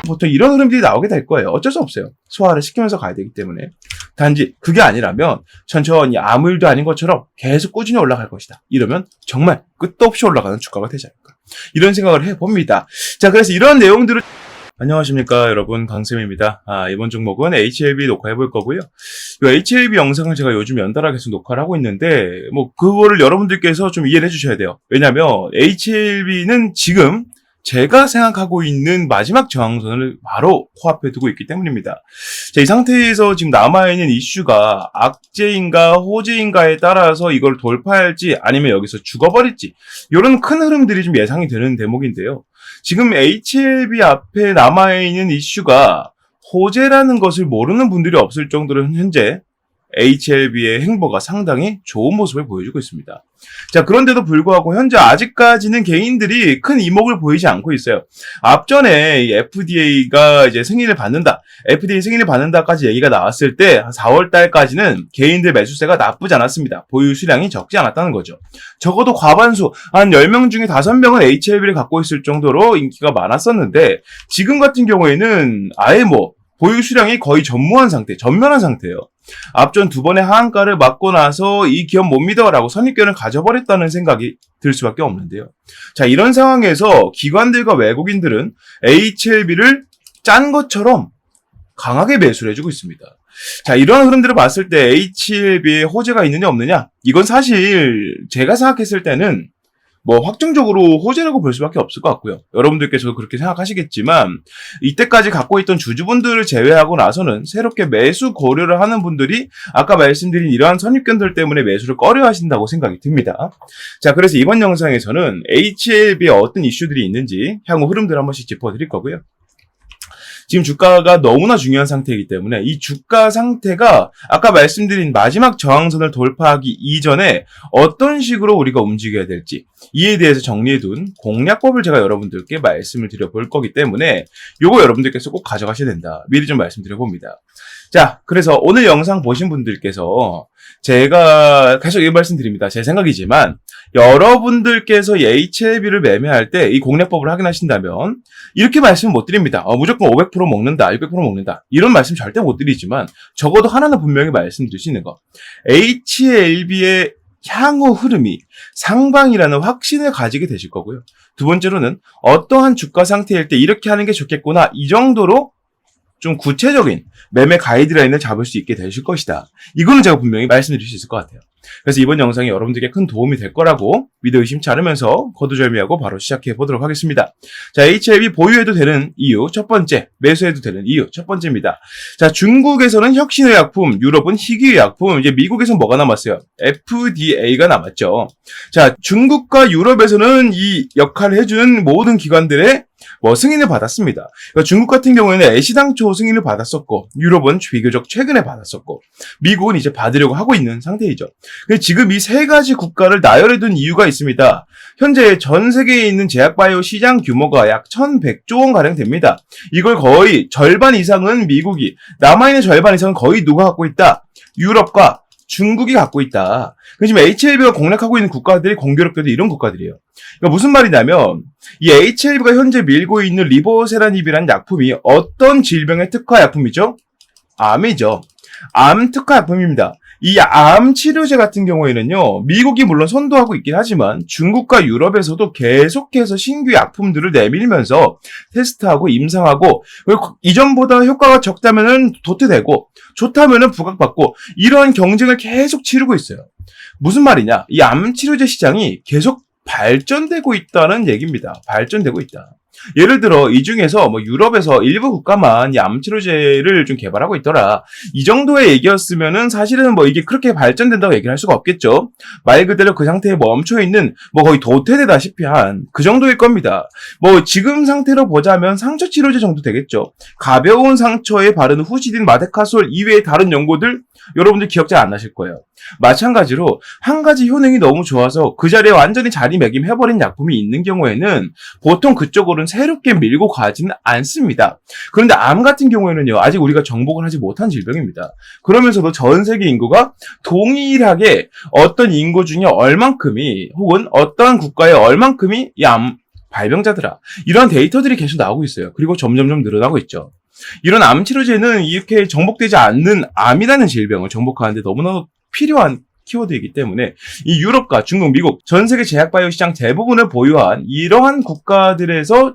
보통 이런 흐름들이 나오게 될 거예요. 어쩔 수 없어요. 소화를 시키면서 가야 되기 때문에. 단지 그게 아니라면 천천히 아무 일도 아닌 것처럼 계속 꾸준히 올라갈 것이다. 이러면 정말 끝도 없이 올라가는 주가가 되지 않을까. 이런 생각을 해봅니다. 자, 그래서 이런 내용들을 안녕하십니까 여러분, 강쌤입니다. 이번 종목은 HLB 녹화해볼 거고요. 이 HLB 영상을 제가 요즘 연달아 계속 녹화를 하고 있는데 그거를 여러분들께서 좀 이해를 해주셔야 돼요. 왜냐면 HLB는 지금 제가 생각하고 있는 마지막 저항선을 바로 코앞에 두고 있기 때문입니다. 자, 이 상태에서 지금 남아있는 이슈가 악재인가 호재인가에 따라서 이걸 돌파할지 아니면 여기서 죽어버릴지 이런 큰 흐름들이 좀 예상이 되는 대목인데요. 지금 HLB 앞에 남아있는 이슈가 호재라는 것을 모르는 분들이 없을 정도로 현재 HLB의 행보가 상당히 좋은 모습을 보여주고 있습니다. 자, 그런데도 불구하고 현재 아직까지는 개인들이 큰 이목을 보이지 않고 있어요. 앞전에 FDA가 이제 승인을 받는다, FDA 승인을 받는다까지 얘기가 나왔을 때 4월 달까지는 개인들 매수세가 나쁘지 않았습니다. 보유 수량이 적지 않았다는 거죠. 적어도 과반수, 한 10명 중에 5명은 HLB를 갖고 있을 정도로 인기가 많았었는데 지금 같은 경우에는 아예 보유 수량이 거의 전면한 상태예요. 앞전 두 번의 하한가를 맞고 나서 이 기업 못 믿어라고 선입견을 가져버렸다는 생각이 들 수밖에 없는데요. 자, 이런 상황에서 기관들과 외국인들은 HLB를 짠 것처럼 강하게 매수를 해주고 있습니다. 자, 이런 흐름들을 봤을 때 HLB에 호재가 있느냐 없느냐, 이건 사실 제가 생각했을 때는 확정적으로 호재라고 볼 수밖에 없을 것 같고요. 여러분들께서도 그렇게 생각하시겠지만 이때까지 갖고 있던 주주분들을 제외하고 나서는 새롭게 매수 고려를 하는 분들이 아까 말씀드린 이러한 선입견들 때문에 매수를 꺼려 하신다고 생각이 듭니다. 자, 그래서 이번 영상에서는 HLB에 어떤 이슈들이 있는지 향후 흐름들을 한 번씩 짚어드릴 거고요. 지금 주가가 너무나 중요한 상태이기 때문에 이 주가 상태가 아까 말씀드린 마지막 저항선을 돌파하기 이전에 어떤 식으로 우리가 움직여야 될지 이에 대해서 정리해둔 공략법을 제가 여러분들께 말씀을 드려볼 거기 때문에 요거 여러분들께서 꼭 가져가셔야 된다. 미리 좀 말씀드려봅니다. 자, 그래서 오늘 영상 보신 분들께서 제가 계속 이 말씀드립니다. 제 생각이지만 여러분들께서 HLB를 매매할 때 이 공략법을 확인하신다면 이렇게 말씀 못 드립니다. 무조건 500% 먹는다, 600% 먹는다, 이런 말씀 절대 못 드리지만 적어도 하나는 분명히 말씀드릴 수 있는 거, HLB의 향후 흐름이 상방이라는 확신을 가지게 되실 거고요. 두 번째로는 어떠한 주가 상태일 때 이렇게 하는 게 좋겠구나, 이 정도로 좀 구체적인 매매 가이드라인을 잡을 수 있게 되실 것이다. 이거는 제가 분명히 말씀드릴 수 있을 것 같아요. 그래서 이번 영상이 여러분들께 큰 도움이 될 거라고 믿어 의심치 않으면서 거두절미하고 바로 시작해 보도록 하겠습니다. 자, HLB 보유해도 되는 이유 첫 번째, 매수해도 되는 이유 첫 번째입니다. 자, 중국에서는 혁신의약품, 유럽은 희귀의약품, 이제 미국에서는 뭐가 남았어요? FDA가 남았죠. 자, 중국과 유럽에서는 이 역할을 해주는 모든 기관들의 승인을 받았습니다. 그러니까 중국 같은 경우에는 애시당초 승인을 받았었고, 유럽은 비교적 최근에 받았었고, 미국은 이제 받으려고 하고 있는 상태이죠. 지금 이 세 가지 국가를 나열해둔 이유가 있습니다. 현재 전 세계에 있는 제약바이오 시장 규모가 약 1100조 원 가량 됩니다. 이걸 거의 절반 이상은 미국이, 남아있는 절반 이상은 거의 누가 갖고 있다? 유럽과 중국이 갖고 있다. 지금 HLB가 공략하고 있는 국가들이 공교롭게도 이런 국가들이에요. 그러니까 무슨 말이냐면 이 HLB가 현재 밀고 있는 리보세라닙이라는 약품이 어떤 질병의 특화 약품이죠? 암이죠. 암 특화 약품입니다. 이 암 치료제 같은 경우에는요, 미국이 물론 선도하고 있긴 하지만 중국과 유럽에서도 계속해서 신규 약품들을 내밀면서 테스트하고 임상하고, 그리고 이전보다 효과가 적다면은 도태되고 좋다면은 부각받고, 이러한 경쟁을 계속 치르고 있어요. 무슨 말이냐? 이 암 치료제 시장이 계속 발전되고 있다는 얘기입니다. 발전되고 있다. 예를 들어 이 중에서 유럽에서 일부 국가만 이 암 치료제를 좀 개발하고 있더라, 이 정도의 얘기였으면은 사실은 이게 그렇게 발전된다고 얘기를 할 수가 없겠죠. 말 그대로 그 상태에 멈춰 있는 거의 도태되다시피 한 그 정도일 겁니다. 지금 상태로 보자면 상처 치료제 정도 되겠죠. 가벼운 상처에 바르는 후시딘, 마데카솔 이외의 다른 연고들 여러분들 기억 잘 안 나실 거예요. 마찬가지로 한 가지 효능이 너무 좋아서 그 자리에 완전히 자리매김해버린 약품이 있는 경우에는 보통 그쪽으로는 새롭게 밀고 가지는 않습니다. 그런데 암 같은 경우에는요, 아직 우리가 정복을 하지 못한 질병입니다. 그러면서도 전 세계 인구가 동일하게 어떤 인구 중에 얼만큼이, 혹은 어떠한 국가에 얼만큼이 이 암 발병자들아. 이런 데이터들이 계속 나오고 있어요. 그리고 점점점 늘어나고 있죠. 이런 암 치료제는 이렇게 정복되지 않는 암이라는 질병을 정복하는데 너무나 필요한 키워드이기 때문에 이 유럽과 중국, 미국, 전 세계 제약바이오 시장 대부분을 보유한 이러한 국가들에서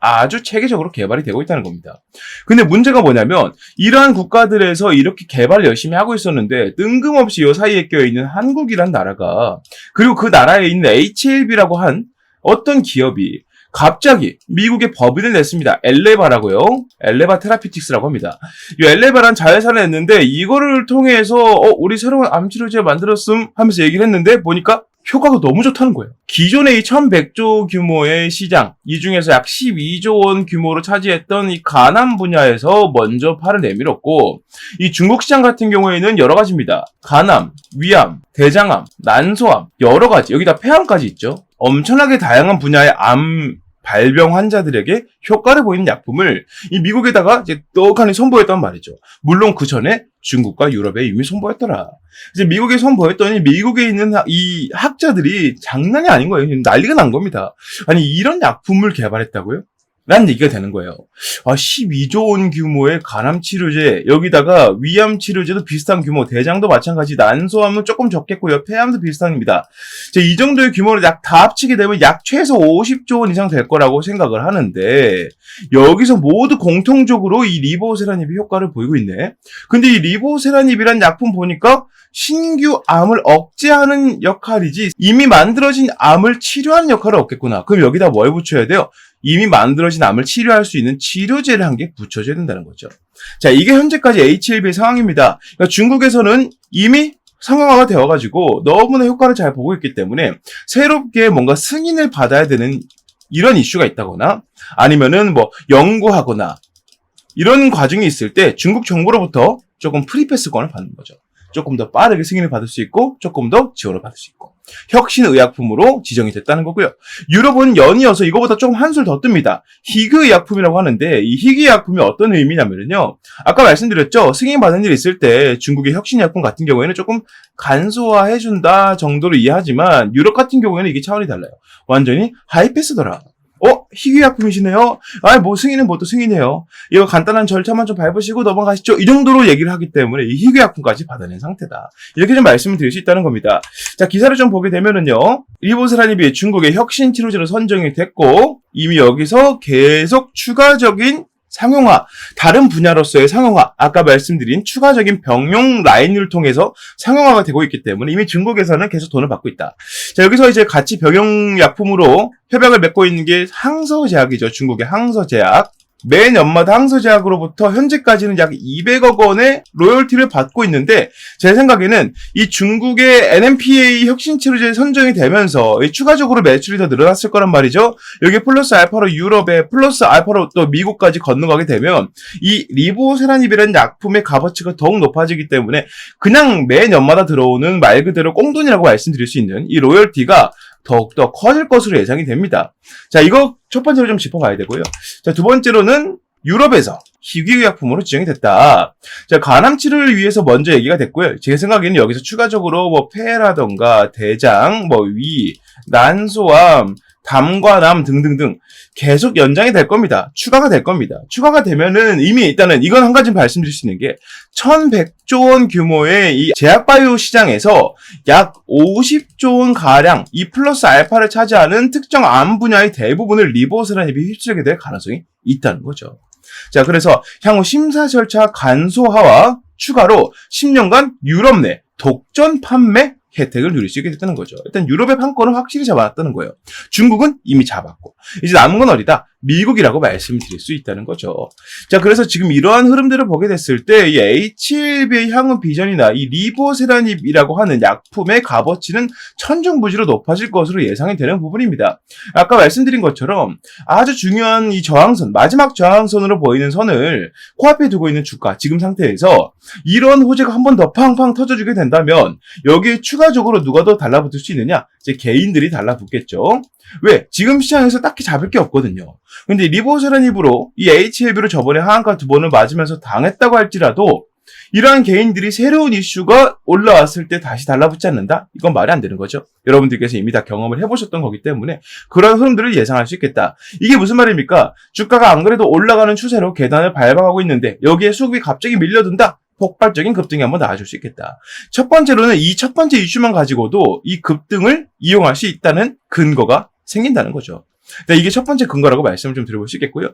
아주 체계적으로 개발이 되고 있다는 겁니다. 근데 문제가 뭐냐면 이러한 국가들에서 이렇게 개발을 열심히 하고 있었는데 뜬금없이 이 사이에 껴있는 한국이란 나라가 그리고 그 나라에 있는 HLB라고 한 어떤 기업이 갑자기 미국에 법인을 냈습니다. 엘레바라고요. 엘레바 테라피틱스라고 합니다. 이 엘레바란 자회사를 냈는데 이거를 통해서 우리 새로운 암치료제 만들었음 하면서 얘기를 했는데 보니까 효과가 너무 좋다는 거예요. 기존의 이 1100조 규모의 시장, 이 중에서 약 12조 원 규모로 차지했던 이 간암 분야에서 먼저 팔을 내밀었고, 이 중국 시장 같은 경우에는 여러 가지입니다. 간암, 위암, 대장암, 난소암, 여러 가지, 여기다 폐암까지 있죠. 엄청나게 다양한 분야의 암 발병 환자들에게 효과를 보이는 약품을 이 미국에다가 이제 떡하니 선보였단 말이죠. 물론 그 전에 중국과 유럽에 이미 선보였더라. 이제 미국에 선보였더니 미국에 있는 이 학자들이 장난이 아닌 거예요. 난리가 난 겁니다. 아니 이런 약품을 개발했다고요? 라는 얘기가 되는 거예요. 12조 원 규모의 간암 치료제, 여기다가 위암 치료제도 비슷한 규모, 대장도 마찬가지, 난소암은 조금 적겠고요. 폐암도 비슷합니다. 이 정도의 규모를 약 다 합치게 되면 약 최소 50조 원 이상 될 거라고 생각을 하는데 여기서 모두 공통적으로 이 리보세라닙이 효과를 보이고 있네. 근데 이 리보세라닙이란 약품 보니까 신규 암을 억제하는 역할이지 이미 만들어진 암을 치료하는 역할은 없겠구나. 그럼 여기다 뭘 붙여야 돼요? 이미 만들어진 암을 치료할 수 있는 치료제를 한 개 붙여줘야 된다는 거죠. 자, 이게 현재까지 HLB의 상황입니다. 그러니까 중국에서는 이미 상용화가 되어가지고 너무나 효과를 잘 보고 있기 때문에 새롭게 뭔가 승인을 받아야 되는 이런 이슈가 있다거나 아니면은 뭐 연구하거나 이런 과정이 있을 때 중국 정부로부터 조금 프리패스권을 받는 거죠. 조금 더 빠르게 승인을 받을 수 있고 조금 더 지원을 받을 수 있고 혁신의약품으로 지정이 됐다는 거고요. 유럽은 연이어서 이거보다 조금 한술 더 뜹니다. 희귀의약품이라고 하는데 이 희귀의약품이 어떤 의미냐면요. 아까 말씀드렸죠. 승인받은 일 있을 때 중국의 혁신의약품 같은 경우에는 조금 간소화해준다 정도로 이해하지만 유럽 같은 경우에는 이게 차원이 달라요. 완전히 하이패스더라. 희귀약품이시네요. 뭐 승인은 뭐 또 승인이에요. 이거 간단한 절차만 좀 밟으시고 넘어가시죠. 이 정도로 얘기를 하기 때문에 이 희귀약품까지 받아낸 상태다. 이렇게 좀 말씀을 드릴 수 있다는 겁니다. 자, 기사를 좀 보게 되면은요. 리보세라닙이 중국의 혁신 치료제로 선정이 됐고 이미 여기서 계속 추가적인 상용화, 다른 분야로서의 상용화, 아까 말씀드린 추가적인 병용 라인을 통해서 상용화가 되고 있기 때문에 이미 중국에서는 계속 돈을 받고 있다. 자, 여기서 이제 같이 병용약품으로 협약을 맺고 있는 게 항서제약이죠. 중국의 항서제약. 매 년마다 항서제약으로부터 현재까지는 약 200억 원의 로열티를 받고 있는데 제 생각에는 이 중국의 NMPA 혁신치료제 선정이 되면서 추가적으로 매출이 더 늘어났을 거란 말이죠. 여기 플러스 알파로 유럽에 플러스 알파로 또 미국까지 건너가게 되면 이 리보세라닙이라는 약품의 값어치가 더욱 높아지기 때문에 그냥 매 년마다 들어오는 말 그대로 꽁돈이라고 말씀드릴 수 있는 이 로열티가 더욱더 커질 것으로 예상이 됩니다. 자, 이거 첫 번째로 좀 짚어봐야 되고요. 자, 두 번째로는 유럽에서 희귀의약품으로 지정이 됐다. 자, 간암 치료를 위해서 먼저 얘기가 됐고요. 제 생각에는 여기서 추가적으로 뭐 폐라던가 대장, 뭐 위, 난소암, 담과암 등등등 계속 연장이 될 겁니다. 추가가 될 겁니다. 추가가 되면은 이미 일단은 이건 한 가지 말씀드릴 수 있는 게 1100조 원 규모의 이 제약바이오 시장에서 약 50조 원 가량 이 플러스 알파를 차지하는 특정 암 분야의 대부분을 리보세라닙이 휩쓸게 될 가능성이 있다는 거죠. 자, 그래서 향후 심사 절차 간소화와 추가로 10년간 유럽 내 독점 판매 혜택을 누릴 수 있게 됐다는 거죠. 일단 유럽의 판권을 확실히 잡아놨다는 거예요. 중국은 이미 잡았고 이제 남은 건 어디다? 미국이라고 말씀드릴 수 있다는 거죠. 자, 그래서 지금 이러한 흐름들을 보게 됐을 때 이 HLB의 향후 비전이나 이 리보세라닙이라고 하는 약품의 값어치는 천정부지로 높아질 것으로 예상이 되는 부분입니다. 아까 말씀드린 것처럼 아주 중요한 이 저항선, 마지막 저항선으로 보이는 선을 코앞에 두고 있는 주가 지금 상태에서 이런 호재가 한 번 더 팡팡 터져주게 된다면 여기에 추가적으로 누가 더 달라붙을 수 있느냐? 이제 개인들이 달라붙겠죠. 왜? 지금 시장에서 딱히 잡을 게 없거든요. 근데 리보세라닙으로 이 HLB로 저번에 하한가 2번을 맞으면서 당했다고 할지라도 이러한 개인들이 새로운 이슈가 올라왔을 때 다시 달라붙지 않는다? 이건 말이 안 되는 거죠. 여러분들께서 이미 다 경험을 해보셨던 거기 때문에 그런 흐름들을 예상할 수 있겠다. 이게 무슨 말입니까? 주가가 안 그래도 올라가는 추세로 계단을 밟아가고 있는데 여기에 수급이 갑자기 밀려든다? 폭발적인 급등이 한번 나와줄 수 있겠다. 첫 번째로는 이 첫 번째 이슈만 가지고도 이 급등을 이용할 수 있다는 근거가 생긴다는 거죠. 이게 첫 번째 근거라고 말씀을 좀 드려볼 수 있겠고요.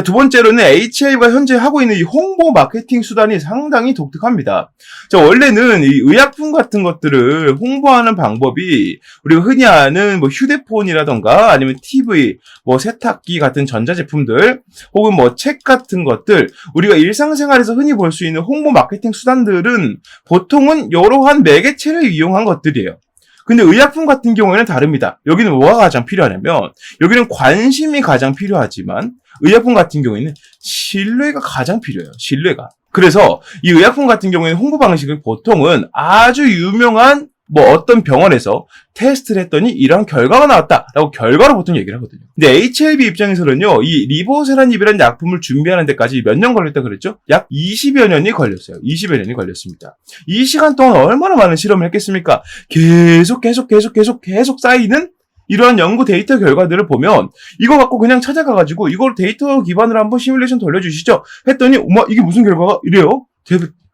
두 번째로는 HLB가 현재 하고 있는 이 홍보 마케팅 수단이 상당히 독특합니다. 원래는 이 의약품 같은 것들을 홍보하는 방법이 우리가 흔히 아는 뭐 휴대폰이라던가 아니면 TV, 뭐 세탁기 같은 전자제품들 혹은 뭐 책 같은 것들 우리가 일상생활에서 흔히 볼 수 있는 홍보 마케팅 수단들은 보통은 여러한 매개체를 이용한 것들이에요. 근데 의약품 같은 경우에는 다릅니다. 여기는 뭐가 가장 필요하냐면 여기는 관심이 가장 필요하지만 의약품 같은 경우에는 신뢰가 가장 필요해요. 신뢰가. 그래서 이 의약품 같은 경우에는 홍보 방식은 보통은 아주 유명한 뭐 어떤 병원에서 테스트를 했더니 이런 결과가 나왔다라고 결과로 보통 얘기를 하거든요. 근데 HLB 입장에서는요, 이 리보세라닙이라는 약품을 준비하는 데까지 몇 년 걸렸다 그랬죠? 약 20여 년이 걸렸어요. 20여 년이 걸렸습니다. 이 시간 동안 얼마나 많은 실험을 했겠습니까? 계속 쌓이는 이러한 연구 데이터 결과들을 보면 이거 갖고 그냥 찾아가가지고 이걸 데이터 기반으로 한번 시뮬레이션 돌려주시죠? 했더니 어머 이게 무슨 결과가 이래요?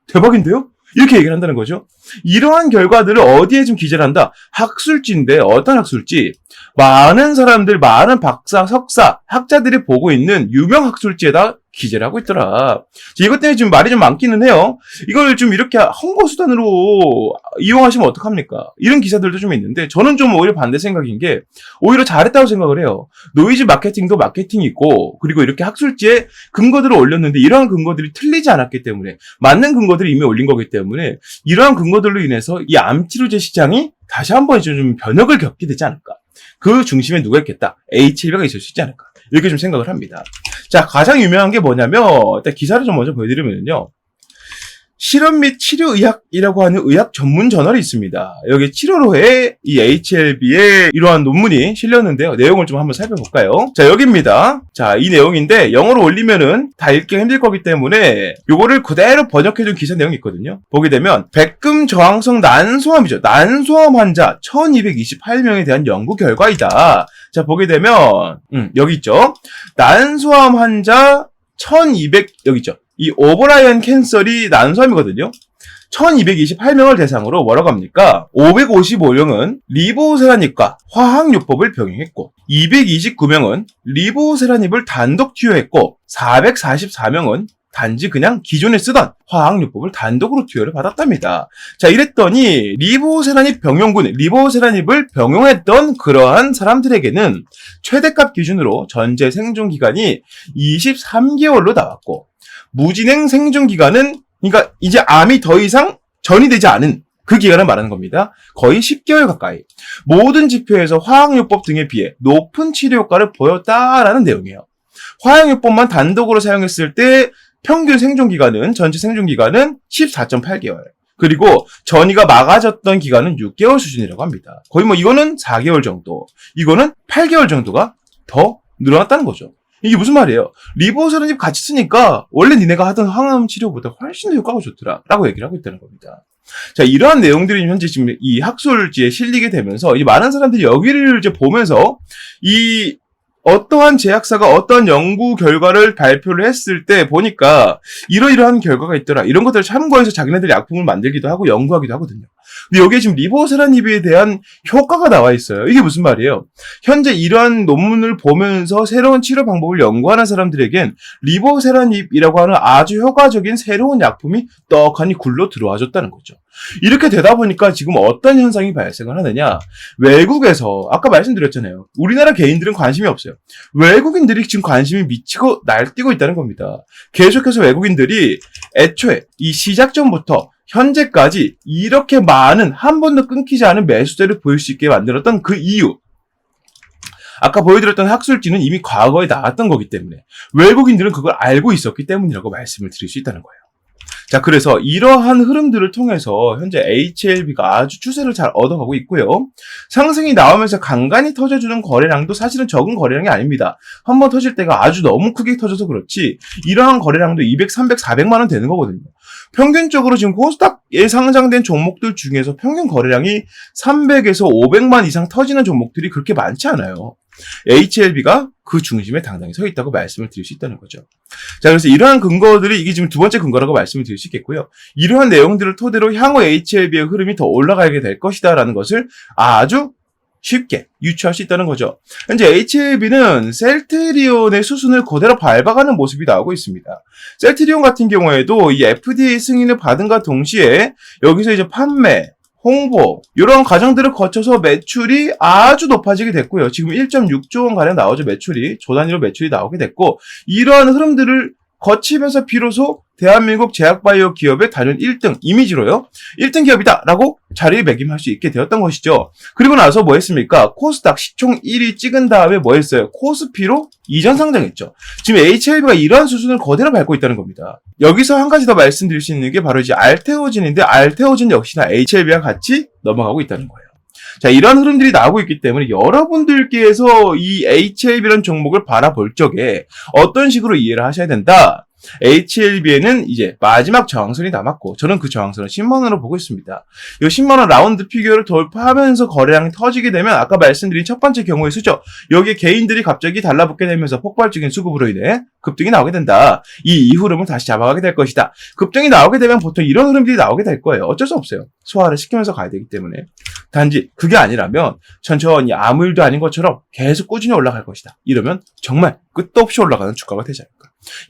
대박인데요? 이렇게 얘기를 한다는 거죠. 이러한 결과들을 어디에 좀 기재를 한다? 학술지인데 어떤 학술지? 많은 사람들, 많은 박사, 석사, 학자들이 보고 있는 유명 학술지에다 기재를 하고 있더라. 이것 때문에 지금 말이 좀 많기는 해요. 이걸 좀 이렇게 홍보 수단으로 이용하시면 어떡합니까? 이런 기사들도 좀 있는데 저는 좀 오히려 반대 생각인 게 오히려 잘했다고 생각을 해요. 노이즈 마케팅도 마케팅이고 그리고 이렇게 학술지에 근거들을 올렸는데 이러한 근거들이 틀리지 않았기 때문에 맞는 근거들이 이미 올린 거기 때문에 이러한 근거들로 인해서 이 암치료제 시장이 다시 한번 좀 변혁을 겪게 되지 않을까. 그 중심에 누가 있겠다? HLB가 있을 수 있지 않을까. 이렇게 좀 생각을 합니다. 자, 가장 유명한 게 뭐냐면 일단 기사를 좀 먼저 보여드리면요. 실험 및 치료의학이라고 하는 의학 전문 저널이 있습니다. 여기 7월호에 이 HLB의 이러한 논문이 실렸는데요. 내용을 좀 한번 살펴볼까요? 자, 여기입니다. 자, 이 내용인데 영어로 올리면은 다 읽기가 힘들 거기 때문에 요거를 그대로 번역해준 기사 내용이 있거든요. 보게 되면 백금 저항성 난소암이죠. 난소암 환자 1228명에 대한 연구 결과이다. 자, 보게 되면 여기 있죠. 난소암 환자 1200 여기 있죠. 이 오버라이언 캔슬이 난소암이거든요. 1228명을 대상으로 뭐라고 합니까? 555명은 리보세라닙과 화학요법을 병행했고 229명은 리보세라닙을 단독 투여했고 444명은 단지 그냥 기존에 쓰던 화학요법을 단독으로 투여를 받았답니다. 자, 이랬더니 리보세라닙 병용군, 리보세라닙을 병용했던 그러한 사람들에게는 최대값 기준으로 전체 생존 기간이 23개월로 나왔고 무진행 생존 기간은 그러니까 이제 암이 더 이상 전이되지 않은 그 기간을 말하는 겁니다. 거의 10개월 가까이. 모든 지표에서 화학요법 등에 비해 높은 치료 효과를 보였다라는 내용이에요. 화학요법만 단독으로 사용했을 때 평균 생존 기간은 전체 생존 기간은 14.8개월. 그리고 전이가 막아졌던 기간은 6개월 수준이라고 합니다. 거의 뭐 이거는 4개월 정도, 이거는 8개월 정도가 더 늘어났다는 거죠. 이게 무슨 말이에요? 리보세라닙 같이 쓰니까 원래 니네가 하던 항암 치료보다 훨씬 더 효과가 좋더라 라고 얘기를 하고 있다는 겁니다. 자, 이러한 내용들이 현재 지금 이 학술지에 실리게 되면서 이 많은 사람들이 여기를 이제 보면서 이 어떠한 제약사가 어떤 연구 결과를 발표를 했을 때 보니까 이러이러한 결과가 있더라. 이런 것들을 참고해서 자기네들이 약품을 만들기도 하고 연구하기도 하거든요. 근데 여기에 지금 리보세라닙에 대한 효과가 나와 있어요. 이게 무슨 말이에요? 현재 이러한 논문을 보면서 새로운 치료 방법을 연구하는 사람들에겐 리보세라닙이라고 하는 아주 효과적인 새로운 약품이 떡하니 굴러 들어와줬다는 거죠. 이렇게 되다 보니까 지금 어떤 현상이 발생을 하느냐? 외국에서 아까 말씀드렸잖아요. 우리나라 개인들은 관심이 없어요. 외국인들이 지금 관심이 미치고 날뛰고 있다는 겁니다. 계속해서 외국인들이 애초에 이 시작 전부터 현재까지 이렇게 많은 한 번도 끊기지 않은 매수세를 보일 수 있게 만들었던 그 이유. 아까 보여드렸던 학술지는 이미 과거에 나왔던 거기 때문에 외국인들은 그걸 알고 있었기 때문이라고 말씀을 드릴 수 있다는 거예요. 자, 그래서 이러한 흐름들을 통해서 현재 HLB가 아주 추세를 잘 얻어가고 있고요. 상승이 나오면서 간간히 터져주는 거래량도 사실은 적은 거래량이 아닙니다. 한번 터질 때가 아주 너무 크게 터져서 그렇지 이러한 거래량도 200, 300, 400만 원 되는 거거든요. 평균적으로 지금 코스닥에 상장된 종목들 중에서 평균 거래량이 300에서 500만 이상 터지는 종목들이 그렇게 많지 않아요. HLB가 그 중심에 당당히 서 있다고 말씀을 드릴 수 있다는 거죠. 자, 그래서 이러한 근거들이 이게 지금 두 번째 근거라고 말씀을 드릴 수 있겠고요. 이러한 내용들을 토대로 향후 HLB의 흐름이 더 올라가게 될 것이다 라는 것을 아주 쉽게 유추할 수 있다는 거죠. 현재 HLB는 셀트리온의 수순을 그대로 밟아가는 모습이 나오고 있습니다. 셀트리온 같은 경우에도 이 FDA 승인을 받은과 동시에 여기서 이제 판매, 홍보 이런 과정들을 거쳐서 매출이 아주 높아지게 됐고요. 지금 1.6조 원 가량 나오죠. 매출이 조 단위로 매출이 나오게 됐고 이러한 흐름들을 거치면서 비로소 대한민국 제약바이오 기업의 단연 1등 이미지로요. 1등 기업이다라고 자리매김할 수 있게 되었던 것이죠. 그리고 나서 뭐 했습니까? 코스닥 시총 1위 찍은 다음에 뭐 했어요? 코스피로 이전 상장했죠. 지금 HLB가 이러한 수순을 그대로 밟고 있다는 겁니다. 여기서 한 가지 더 말씀드릴 수 있는 게 바로 이제 알테오진인데 알테오진 역시나 HLB와 같이 넘어가고 있다는 거예요. 자, 이런 흐름들이 나오고 있기 때문에 여러분들께서 이 HLB라는 종목을 바라볼 적에 어떤 식으로 이해를 하셔야 된다. HLB에는 이제 마지막 저항선이 남았고 저는 그 저항선을 10만원으로 보고 있습니다. 이 10만원 라운드 피규어를 돌파하면서 거래량이 터지게 되면 아까 말씀드린 첫 번째 경우의 수죠. 여기에 개인들이 갑자기 달라붙게 되면서 폭발적인 수급으로 인해 급등이 나오게 된다. 이 흐름을 다시 잡아가게 될 것이다. 급등이 나오게 되면 보통 이런 흐름들이 나오게 될 거예요. 어쩔 수 없어요. 소화를 시키면서 가야 되기 때문에. 단지 그게 아니라면 천천히 아무 일도 아닌 것처럼 계속 꾸준히 올라갈 것이다. 이러면 정말 끝도 없이 올라가는 주가가 되지 않을까.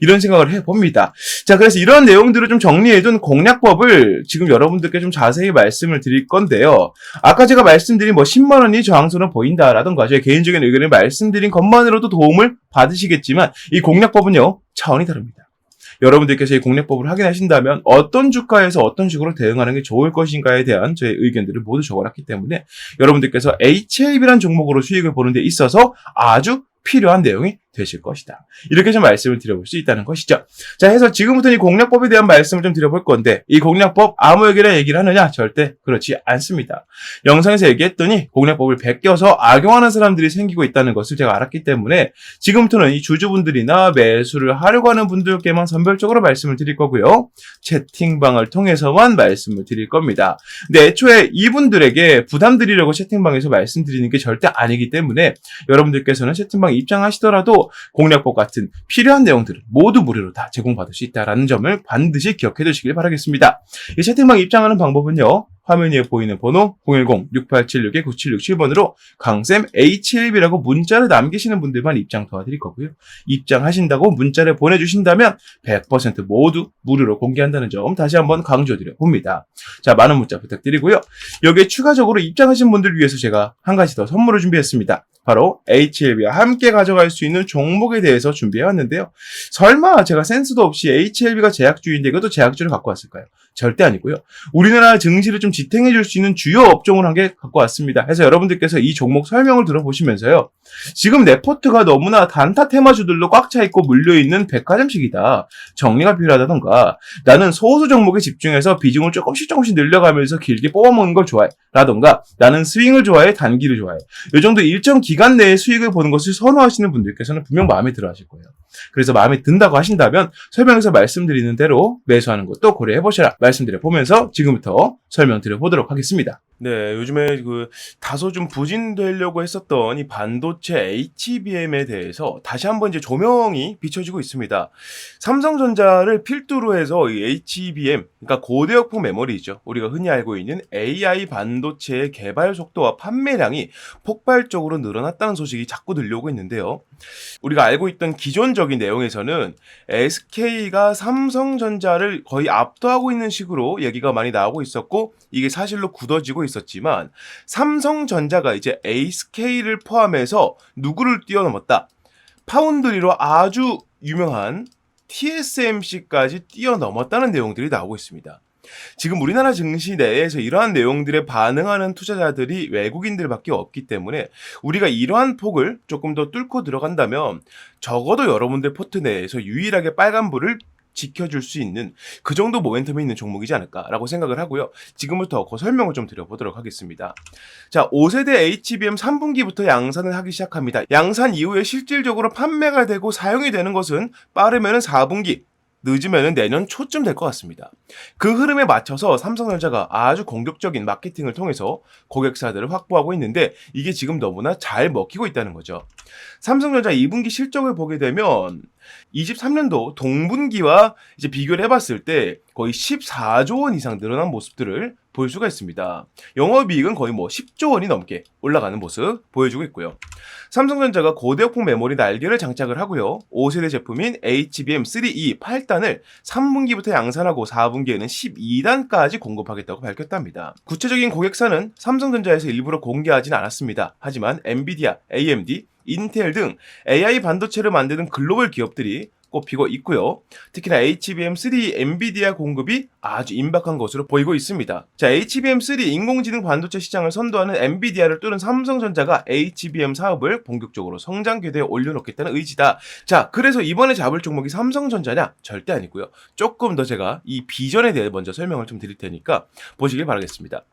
이런 생각을 해봅니다. 자, 그래서 이런 내용들을 좀 정리해둔 공략법을 지금 여러분들께 좀 자세히 말씀을 드릴 건데요. 아까 제가 말씀드린 뭐 10만원이 저항선을 보인다라던가 제 개인적인 의견을 말씀드린 것만으로도 도움을 받으시겠지만 이 공략법은요, 차원이 다릅니다. 여러분들께서 이 공략법을 확인하신다면 어떤 주가에서 어떤 식으로 대응하는 게 좋을 것인가에 대한 저의 의견들을 모두 적어놨기 때문에 여러분들께서 HLB라는 종목으로 수익을 보는 데 있어서 아주 필요한 내용이 되실 것이다. 이렇게 좀 말씀을 드려볼 수 있다는 것이죠. 자, 해서 지금부터 이 공략법에 대한 말씀을 좀 드려볼 건데 이 공략법 아무에게나 얘기를 하느냐? 절대 그렇지 않습니다. 영상에서 얘기했더니 공략법을 베껴서 악용하는 사람들이 생기고 있다는 것을 제가 알았기 때문에 지금부터는 이 주주분들이나 매수를 하려고 하는 분들께만 선별적으로 말씀을 드릴 거고요. 채팅방을 통해서만 말씀을 드릴 겁니다. 근데 애초에 이분들에게 부담 드리려고 채팅방에서 말씀드리는 게 절대 아니기 때문에 여러분들께서는 채팅방 입장하시더라도 공략법 같은 필요한 내용들을 모두 무료로 다 제공받을 수 있다는 점을 반드시 기억해 두시길 바라겠습니다. 이 채팅방 입장하는 방법은요. 화면 위에 보이는 번호 010-6876-9767번으로 강쌤 HLB라고 문자를 남기시는 분들만 입장 도와드릴 거고요. 입장하신다고 문자를 보내주신다면 100% 모두 무료로 공개한다는 점 다시 한번 강조드려 봅니다. 자, 많은 문자 부탁드리고요. 여기에 추가적으로 입장하신 분들 위해서 제가 한 가지 더 선물을 준비했습니다. 바로 HLB와 함께 가져갈 수 있는 종목에 대해서 준비해왔는데요. 설마 제가 센스도 없이 HLB가 제약주인데 이것도 제약주를 갖고 왔을까요? 절대 아니고요. 우리나라 증시를 좀 지탱해줄 수 있는 주요 업종을 한 개 갖고 왔습니다. 해서 여러분들께서 이 종목 설명을 들어보시면서요. 지금 레포트가 너무나 단타 테마주들로 꽉 차있고 물려있는 백화점식이다. 정리가 필요하다던가 나는 소수 종목에 집중해서 비중을 조금씩 늘려가면서 길게 뽑아먹는 걸 좋아해. 라던가 나는 스윙을 좋아해, 단기를 좋아해. 이 정도 일정 기간 내에 수익을 보는 것을 선호하시는 분들께서는 분명 마음에 들어 하실 거예요. 그래서 마음에 든다고 하신다면 설명에서 말씀드리는 대로 매수하는 것도 고려해보시라 말씀드려 보면서 지금부터 설명드려 보도록 하겠습니다. 네, 요즘에 다소 좀 부진되려고 했었던 이 반도체 HBM에 대해서 다시 한번 이제 조명이 비춰지고 있습니다. 삼성전자를 필두로 해서 이 HBM, 그러니까 고대역폭 메모리죠. 우리가 흔히 알고 있는 AI 반도체의 개발 속도와 판매량이 폭발적으로 늘어났다는 소식이 자꾸 들려오고 있는데요. 우리가 알고 있던 기존적인 내용에서는 SK가 삼성전자를 거의 압도하고 있는 식으로 얘기가 많이 나오고 있었고 이게 사실로 굳어지고 있었지만 삼성전자가 이제 SK를 포함해서 누구를 뛰어넘었다. 파운드리로 아주 유명한 TSMC까지 뛰어넘었다는 내용들이 나오고 있습니다. 지금 우리나라 증시 내에서 이러한 내용들에 반응하는 투자자들이 외국인들밖에 없기 때문에 우리가 이러한 폭을 조금 더 뚫고 들어간다면 적어도 여러분들 포트 내에서 유일하게 빨간불을 지켜줄 수 있는 그 정도 모멘텀이 있는 종목이지 않을까라고 생각을 하고요. 지금부터 그 설명을 좀 드려보도록 하겠습니다. 자, 5세대 HBM 3분기부터 양산을 하기 시작합니다. 양산 이후에 실질적으로 판매가 되고 사용이 되는 것은 빠르면 4분기, 늦으면 내년 초쯤 될 것 같습니다. 그 흐름에 맞춰서 삼성전자가 아주 공격적인 마케팅을 통해서 고객사들을 확보하고 있는데 이게 지금 너무나 잘 먹히고 있다는 거죠. 삼성전자 2분기 실적을 보게 되면 23년도 동분기와 이제 비교를 해봤을 때 거의 14조 원 이상 늘어난 모습들을 볼 수가 있습니다. 영업이익은 거의 10조 원이 넘게 올라가는 모습 보여주고 있고요. 삼성전자가 고대역폭 메모리 날개를 장착을 하고요. 5세대 제품인 HBM3E 8단을 3분기부터 양산하고 4분기에는 12단까지 공급하겠다고 밝혔답니다. 구체적인 고객사는 삼성전자에서 일부러 공개하진 않았습니다. 하지만 엔비디아, AMD, 인텔 등 AI 반도체를 만드는 글로벌 기업들이 꼽히고 있고요. 특히나 HBM3 엔비디아 공급이 아주 임박한 것으로 보이고 있습니다. 자, HBM3 인공지능 반도체 시장을 선도하는 엔비디아를 뚫은 삼성전자가 HBM 사업을 본격적으로 성장 궤도에 올려놓겠다는 의지다. 자, 그래서 이번에 잡을 종목이 삼성전자냐? 절대 아니고요. 조금 더 제가 이 비전에 대해 먼저 설명을 좀 드릴 테니까 보시길 바라겠습니다.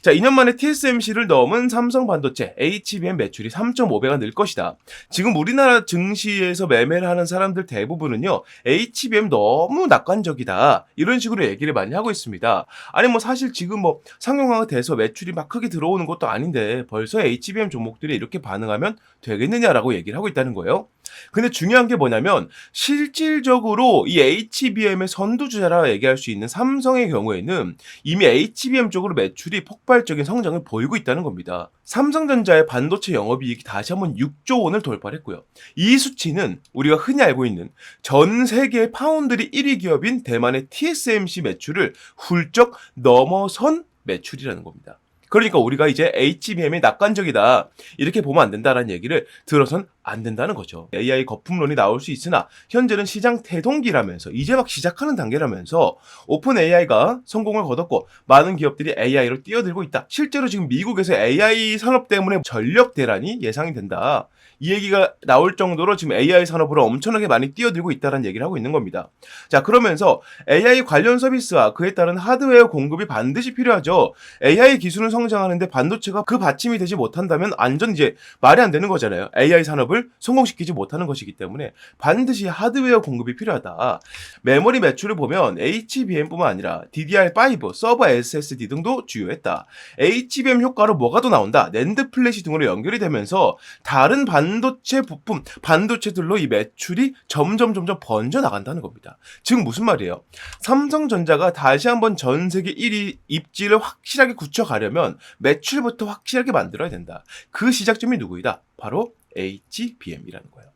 자, 2년 만에 TSMC를 넘은 삼성 반도체 HBM 매출이 3.5배가 늘 것이다. 지금 우리나라 증시에서 매매를 하는 사람들 대부분 은요, HBM 너무 낙관적이다 이런 식으로 얘기를 많이 하고 있습니다. 아니 사실 지금 상용화가 돼서 매출이 막 크게 들어오는 것도 아닌데 벌써 HBM 종목들이 이렇게 반응하면 되겠느냐라고 얘기를 하고 있다는 거예요. 근데 중요한 게 뭐냐면 실질적으로 이 HBM의 선두주자라 얘기할 수 있는 삼성의 경우에는 이미 HBM 쪽으로 매출이 폭발적인 성장을 보이고 있다는 겁니다. 삼성전자의 반도체 영업이익이 다시 한번 6조 원을 돌파했고요. 이 수치는 우리가 흔히 알고 있는 전 세계 파운드리 1위 기업인 대만의 TSMC 매출을 훌쩍 넘어선 매출이라는 겁니다. 그러니까 우리가 이제 HBM이 낙관적이다 이렇게 보면 안 된다라는 얘기를 들어선 안 된다는 거죠. AI 거품론이 나올 수 있으나 현재는 시장 태동기라면서 이제 막 시작하는 단계라면서 오픈 AI가 성공을 거뒀고 많은 기업들이 AI로 뛰어들고 있다. 실제로 지금 미국에서 AI 산업 때문에 전력 대란이 예상이 된다. 이 얘기가 나올 정도로 지금 AI 산업으로 엄청나게 많이 뛰어들고 있다는 얘기를 하고 있는 겁니다. 자, 그러면서 AI 관련 서비스와 그에 따른 하드웨어 공급이 반드시 필요하죠. AI 기술은 성장하는데 반도체가 그 받침이 되지 못한다면 완전 이제 말이 안 되는 거잖아요. AI 산업을 성공시키지 못하는 것이기 때문에 반드시 하드웨어 공급이 필요하다. 메모리 매출을 보면 HBM뿐만 아니라 DDR5, 서버 SSD 등도 주요했다. HBM 효과로 뭐가 더 나온다. 낸드 플래시 등으로 연결이 되면서 다른 반도체 부품, 반도체들로 이 매출이 점점 번져 나간다는 겁니다. 즉 무슨 말이에요? 삼성전자가 다시 한번 전 세계 1위 입지를 확실하게 굳혀가려면 매출부터 확실하게 만들어야 된다. 그 시작점이 누구이다? 바로 HBM이라는 거예요.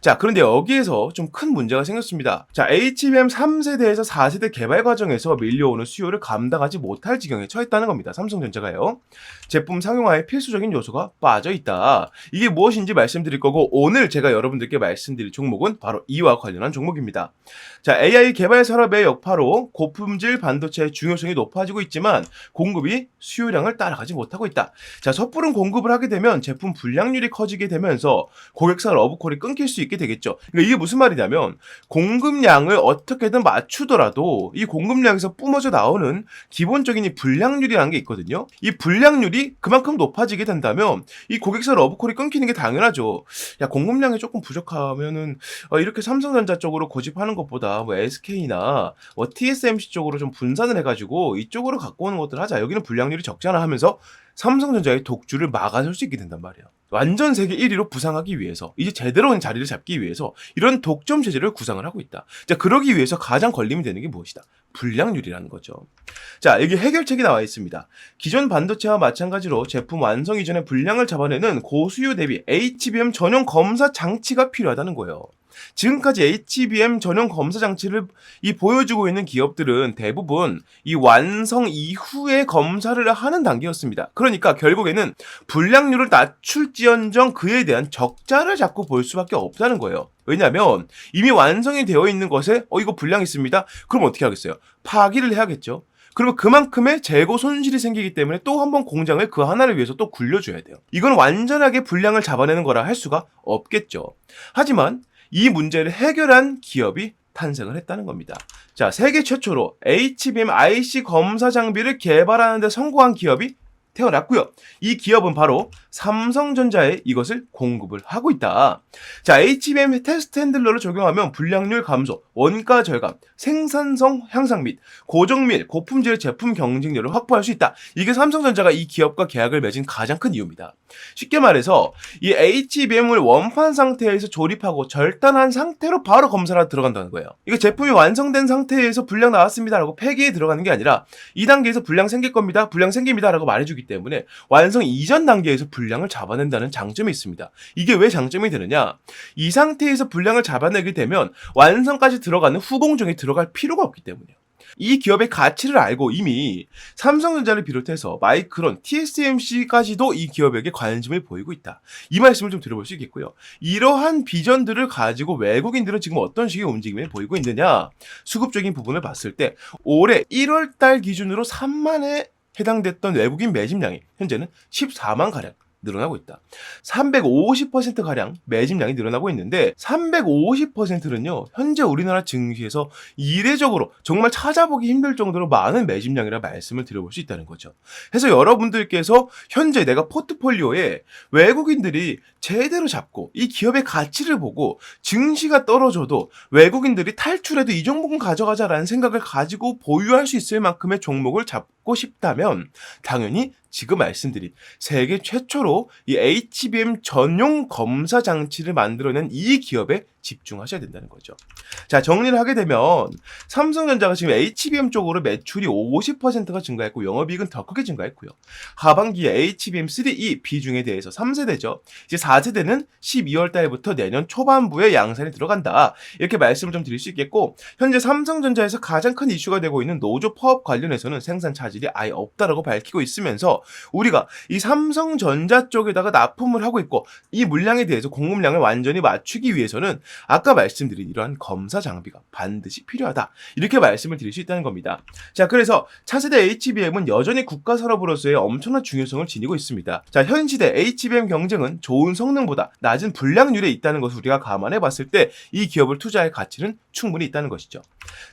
자, 그런데 여기에서 좀 큰 문제가 생겼습니다. 자, HBM 3세대에서 4세대 개발 과정에서 밀려오는 수요를 감당하지 못할 지경에 처했다는 겁니다. 삼성전자가요. 제품 상용화에 필수적인 요소가 빠져 있다. 이게 무엇인지 말씀드릴 거고 오늘 제가 여러분들께 말씀드릴 종목은 바로 이와 관련한 종목입니다. 자, AI 개발 산업의 여파로 고품질 반도체의 중요성이 높아지고 있지만 공급이 수요량을 따라가지 못하고 있다. 자, 섣부른 공급을 하게 되면 제품 불량률이 커지게 되면서 고객사 러브콜이 끊길 수 있게 되겠죠. 그러니까 이게 무슨 말이냐면 공급량을 어떻게든 맞추더라도 이 공급량에서 뿜어져 나오는 기본적인 이 불량률이라는 게 있거든요. 이 불량률이 그만큼 높아지게 된다면 이 고객사 러브콜이 끊기는 게 당연하죠. 야, 공급량이 조금 부족하면은 이렇게 삼성전자 쪽으로 고집하는 것보다 SK나 TSMC 쪽으로 좀 분산을 해가지고 이쪽으로 갖고 오는 것들 하자. 여기는 불량률이 적잖아 하면서 삼성전자의 독주를 막아설 수 있게 된단 말이에요. 완전 세계 1위로 부상하기 위해서 이제 제대로 된 자리를 잡기 위해서 이런 독점 체제를 구상을 하고 있다. 자, 그러기 위해서 가장 걸림이 되는 게 무엇이다? 불량률이라는 거죠. 자, 여기 해결책이 나와 있습니다. 기존 반도체와 마찬가지로 제품 완성 이전에 불량을 잡아내는 고수요 대비 HBM 전용 검사 장치가 필요하다는 거예요. 지금까지 HBM 전용 검사 장치를 보여주고 있는 기업들은 대부분 이 완성 이후에 검사를 하는 단계였습니다. 그러니까 결국에는 불량률을 낮출지언정 그에 대한 적자를 자꾸 볼 수밖에 없다는 거예요. 왜냐하면 이미 완성이 되어 있는 것에 이거 불량 있습니다. 그럼 어떻게 하겠어요? 파기를 해야겠죠. 그러면 그만큼의 재고 손실이 생기기 때문에 또 한 번 공장을 그 하나를 위해서 또 굴려줘야 돼요. 이건 완전하게 불량을 잡아내는 거라 할 수가 없겠죠. 하지만 이 문제를 해결한 기업이 탄생을 했다는 겁니다. 자, 세계 최초로 HBM IC 검사 장비를 개발하는 데 성공한 기업이 태어났고요. 이 기업은 바로 삼성전자에 이것을 공급을 하고 있다. 자, HBM 테스트 핸들러를 적용하면 불량률 감소, 원가 절감, 생산성 향상 및 고정밀, 고품질 제품 경쟁력을 확보할 수 있다. 이게 삼성전자가 이 기업과 계약을 맺은 가장 큰 이유입니다. 쉽게 말해서 이 HBM을 원판 상태에서 조립하고 절단한 상태로 바로 검사를 들어간다는 거예요. 이게 제품이 완성된 상태에서 불량 나왔습니다라고 폐기에 들어가는 게 아니라 이 단계에서 불량 생길 겁니다. 불량 생깁니다라고 말해주기 때문에 완성 이전 단계에서 불량을 잡아낸다는 장점이 있습니다. 이게 왜 장점이 되느냐? 이 상태에서 불량을 잡아내게 되면 완성까지 들어가는 후공정이 들어갈 필요가 없기 때문이에요. 이 기업의 가치를 알고 이미 삼성전자를 비롯해서 마이크론, TSMC까지도 이 기업에게 관심을 보이고 있다. 이 말씀을 좀 들어볼 수 있겠고요. 이러한 비전들을 가지고 외국인들은 지금 어떤 식의 움직임을 보이고 있느냐? 수급적인 부분을 봤을 때 올해 1월달 기준으로 3만에 해당됐던 외국인 매집량이 현재는 14만 가량 늘어나고 있다. 350%가량 매집량이 늘어나고 있는데 350%는요. 현재 우리나라 증시에서 이례적으로 정말 찾아보기 힘들 정도로 많은 매집량이라 말씀을 드려볼 수 있다는 거죠. 그래서 여러분들께서 현재 내가 포트폴리오에 외국인들이 제대로 잡고 이 기업의 가치를 보고 증시가 떨어져도 외국인들이 탈출해도 이 종목은 가져가자라는 생각을 가지고 보유할 수 있을 만큼의 종목을 잡고 싶다면 당연히 지금 말씀드린 세계 최초로 이 HBM 전용 검사 장치를 만들어낸 이 기업에 집중하셔야 된다는 거죠. 자, 정리를 하게 되면 삼성전자가 지금 HBM 쪽으로 매출이 50%가 증가했고 영업이익은 더 크게 증가했고요. 하반기에 HBM3E 비중에 대해서 3세대죠. 이제 4세대는 12월 달부터 내년 초반부에 양산이 들어간다. 이렇게 말씀을 좀 드릴 수 있겠고 현재 삼성전자에서 가장 큰 이슈가 되고 있는 노조 파업 관련해서는 생산 차질이 아예 없다라고 밝히고 있으면서 우리가 이 삼성전자 쪽에다가 납품을 하고 있고 이 물량에 대해서 공급량을 완전히 맞추기 위해서는 아까 말씀드린 이러한 검사 장비가 반드시 필요하다. 이렇게 말씀을 드릴 수 있다는 겁니다. 자, 그래서 차세대 HBM은 여전히 국가 산업으로서의 엄청난 중요성을 지니고 있습니다. 자, 현 시대 HBM 경쟁은 좋은 성능보다 낮은 불량률에 있다는 것을 우리가 감안해 봤을 때 이 기업을 투자할 가치는 충분히 있다는 것이죠.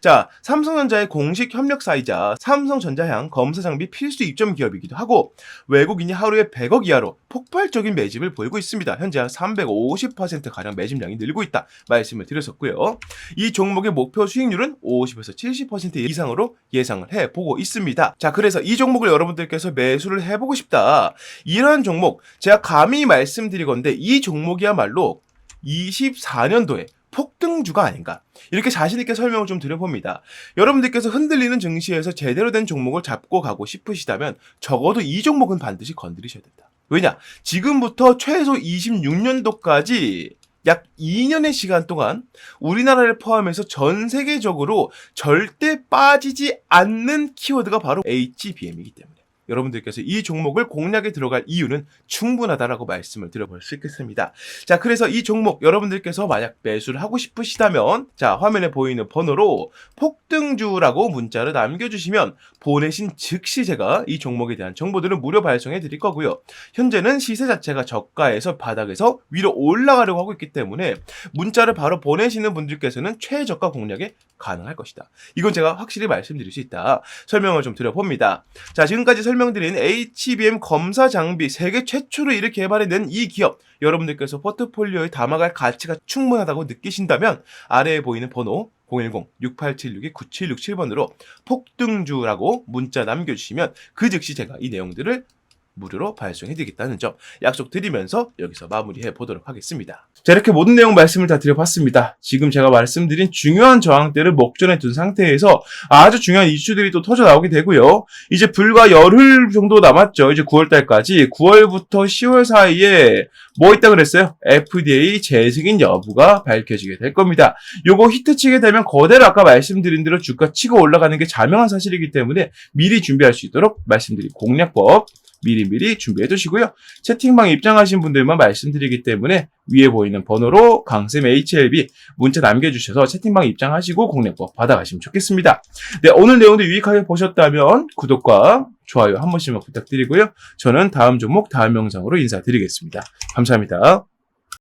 자, 삼성전자의 공식 협력사이자 삼성전자향 검사 장비 필수 입점 기업이기도 하고 외국인이 하루에 100억 이하로 폭발적인 매집을 보이고 있습니다. 현재 한 350%가량 매집량이 늘고 있다 말씀을 드렸었고요. 이 종목의 목표 수익률은 50에서 70% 이상으로 예상을 해보고 있습니다. 자, 그래서 이 종목을 여러분들께서 매수를 해보고 싶다. 이러한 종목 제가 감히 말씀드리건데 이 종목이야말로 24년도에 폭등주가 아닌가 이렇게 자신있게 설명을 좀 드려봅니다. 여러분들께서 흔들리는 증시에서 제대로 된 종목을 잡고 가고 싶으시다면 적어도 이 종목은 반드시 건드리셔야 된다. 왜냐? 지금부터 최소 26년도까지 약 2년의 시간 동안 우리나라를 포함해서 전 세계적으로 절대 빠지지 않는 키워드가 바로 HBM이기 때문에 여러분들께서 이 종목을 공략에 들어갈 이유는 충분하다라고 말씀을 드려볼 수 있겠습니다. 자, 그래서 이 종목 여러분들께서 만약 매수를 하고 싶으시다면 자, 화면에 보이는 번호로 폭등주라고 문자를 남겨주시면 보내신 즉시 제가 이 종목에 대한 정보들을 무료 발송해 드릴 거고요. 현재는 시세 자체가 저가에서 바닥에서 위로 올라가려고 하고 있기 때문에 문자를 바로 보내시는 분들께서는 최저가 공략에 가능할 것이다. 이건 제가 확실히 말씀드릴 수 있다. 설명을 좀 드려봅니다. 자, 지금까지 설명드린 HBM 검사 장비 세계 최초로 이를 개발해낸 이 기업 여러분들께서 포트폴리오에 담아갈 가치가 충분하다고 느끼신다면 아래에 보이는 번호 010-6876-9767번으로 폭등주라고 문자 남겨주시면 그 즉시 제가 이 내용들을 무료로 발송해드리겠다는 점 약속드리면서 여기서 마무리해 보도록 하겠습니다. 자, 이렇게 모든 내용 말씀을 다 드려봤습니다. 지금 제가 말씀드린 중요한 저항대를 목전에 둔 상태에서 아주 중요한 이슈들이 또 터져 나오게 되고요. 이제 불과 열흘 정도 남았죠. 이제 9월달까지 9월부터 10월 사이에 뭐 있다 그랬어요? FDA 재승인 여부가 밝혀지게 될 겁니다. 요거 히트 치게 되면 거대로 아까 말씀드린 대로 주가 치고 올라가는 게 자명한 사실이기 때문에 미리 준비할 수 있도록 말씀드린 공략법 미리미리 준비해 두시고요. 채팅방에 입장하신 분들만 말씀드리기 때문에 위에 보이는 번호로 강쌤 HLB 문자 남겨주셔서 채팅방에 입장하시고 공략법 받아가시면 좋겠습니다. 네, 오늘 내용도 유익하게 보셨다면 구독과 좋아요 한 번씩만 부탁드리고요. 저는 다음 종목 다음 영상으로 인사드리겠습니다. 감사합니다.